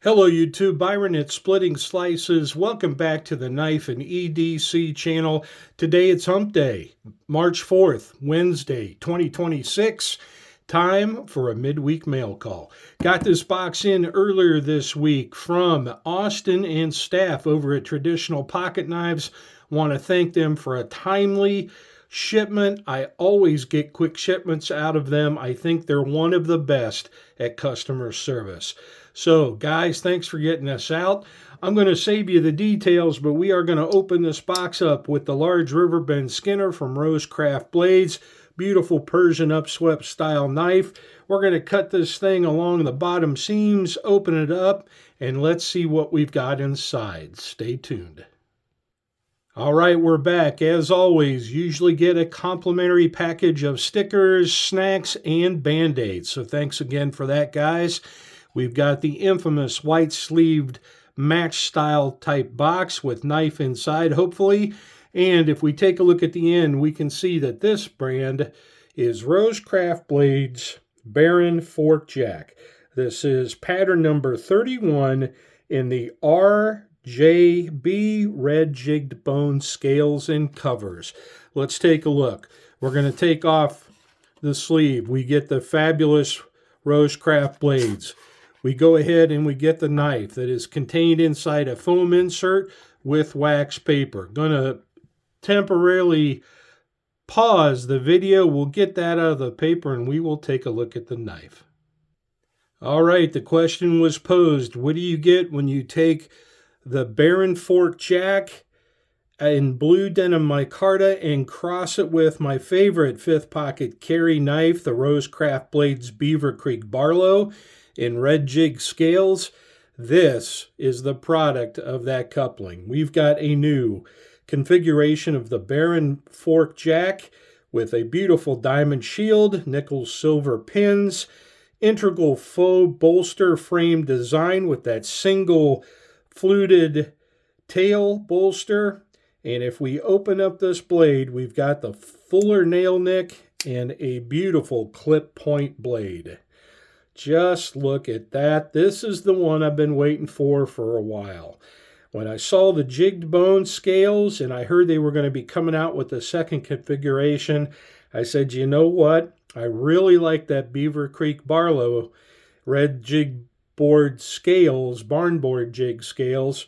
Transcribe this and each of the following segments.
Hello YouTube, Byron at Splitting Slices. Welcome back to the Knife and EDC channel. Today it's Hump Day, March 4th, Wednesday, 2026. Time for a midweek mail call. Got this box in earlier this week from Austin and staff over at Traditional Pocket Knives. Want to thank them for a timely shipment. I always get quick shipments out of them. I think they're one of the best at customer service. So guys, thanks for getting us out. I'm going to save you the details, but we are going to open this box up with the large Riverbend Skinner from Rosecraft Blades. Beautiful Persian upswept style knife. We're going to cut this thing along the bottom seams, open it up, and let's see what we've got inside. Stay tuned. All right, we're back. As always, usually get a complimentary package of stickers, snacks, and Band-Aids. So thanks again for that, guys. We've got the infamous white-sleeved match-style type box with knife inside, hopefully. And if we take a look at the end, we can see that this brand is Rosecraft Blades Barren Fork Jack. This is pattern number 31 in the RJB Red Jigged Bone scales and covers. Let's take a look. We're going to take off the sleeve. We get the fabulous Rosecraft Blades. We go ahead and we get the knife that is contained inside a foam insert with wax paper. Going to temporarily pause the video. We'll get that out of the paper and we will take a look at the knife. All right, the question was posed. What do you get when you take the Barren Fork Jack in blue denim micarta and cross it with my favorite fifth pocket carry knife, the Rosecraft Blades Beaver Creek Barlow in red jig scales? This is the product of that coupling. We've got a new configuration of the Barren Fork Jack with a beautiful diamond shield, nickel silver pins, integral faux bolster frame design with that single fluted tail bolster. And if we open up this blade, we've got the fuller nail nick and a beautiful clip point blade. Just look at that. This is the one I've been waiting for a while. When I saw the Jigged Bone scales and I heard they were going to be coming out with the second configuration, I said, you know what? I really like that Beaver Creek Barlow red jig board scales, barn board jig scales.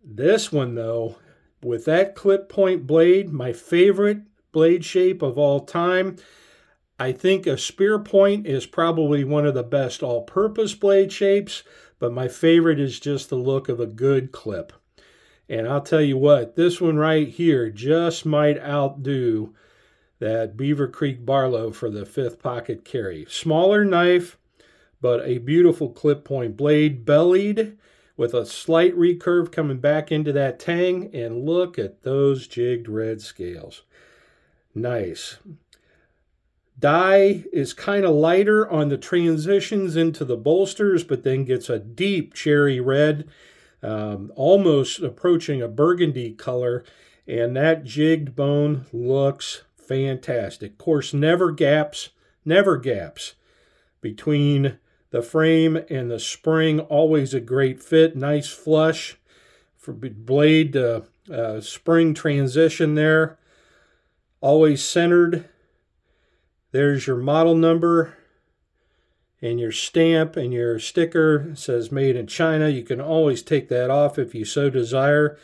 This one, though, with that clip point blade, my favorite blade shape of all time. I think a spear point is probably one of the best all-purpose blade shapes, but my favorite is just the look of a good clip. And I'll tell you what, this one right here just might outdo that Beaver Creek Barlow for the fifth pocket carry. Smaller knife, but a beautiful clip point blade, bellied with a slight recurve coming back into that tang, and look at those jigged red scales. Nice. Dye is kind of lighter on the transitions into the bolsters, but then gets a deep cherry red, almost approaching a burgundy color, and that jigged bone looks fantastic. Of course, never gaps between the frame and the spring. Always a great fit, nice flush for blade spring transition there. Always centered. There's your model number and your stamp and your sticker. It says made in China. You can always take that off if you so desire.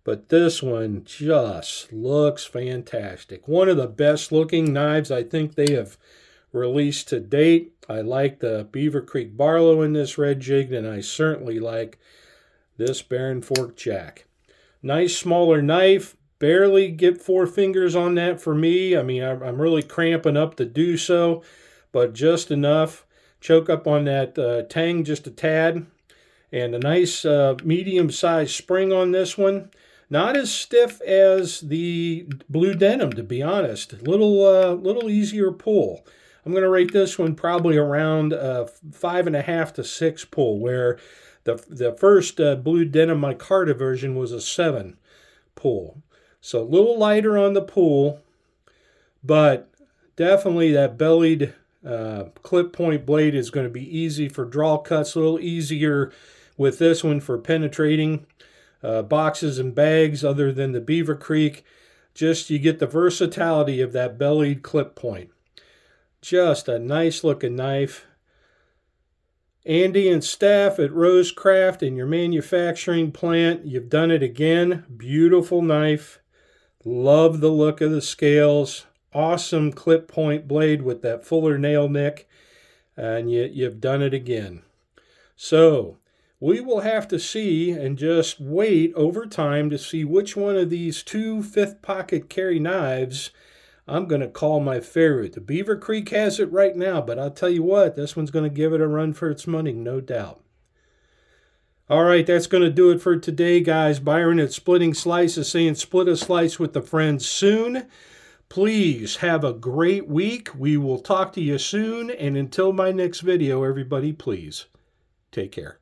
But this one just looks fantastic. One of the best looking knives I think they have released to date. I like the Beaver Creek Barlow in this red jig, and I certainly like this Barren Fork Jack. Nice smaller knife. Barely get 4 fingers on that for me. I mean, I'm really cramping up to do so, but just enough. Choke up on that tang just a tad. And a nice medium-sized spring on this one. Not as stiff as the blue denim, to be honest. Little easier pull. I'm going to rate this one probably around 5.5 to 6 pull, where the first blue denim micarta version was a 7 pull. So a little lighter on the pull, but definitely that bellied clip point blade is going to be easy for draw cuts, a little easier with this one for penetrating boxes and bags other than the Beaver Creek. Just you get the versatility of that bellied clip point. Just a nice looking knife. Andy and staff at Rosecraft in your manufacturing plant, you've done it again. Beautiful knife. Love the look of the scales. Awesome clip point blade with that fuller nail nick. And you've done it again. So we will have to see and just wait over time to see which one of these two 5th pocket carry knives I'm going to call my favorite. The Beaver Creek has it right now, but I'll tell you what, this one's going to give it a run for its money, no doubt. All right, that's going to do it for today, guys. Byron at Splitting Slice is saying split a slice with the friends soon. Please have a great week. We will talk to you soon. And until my next video, everybody, please take care.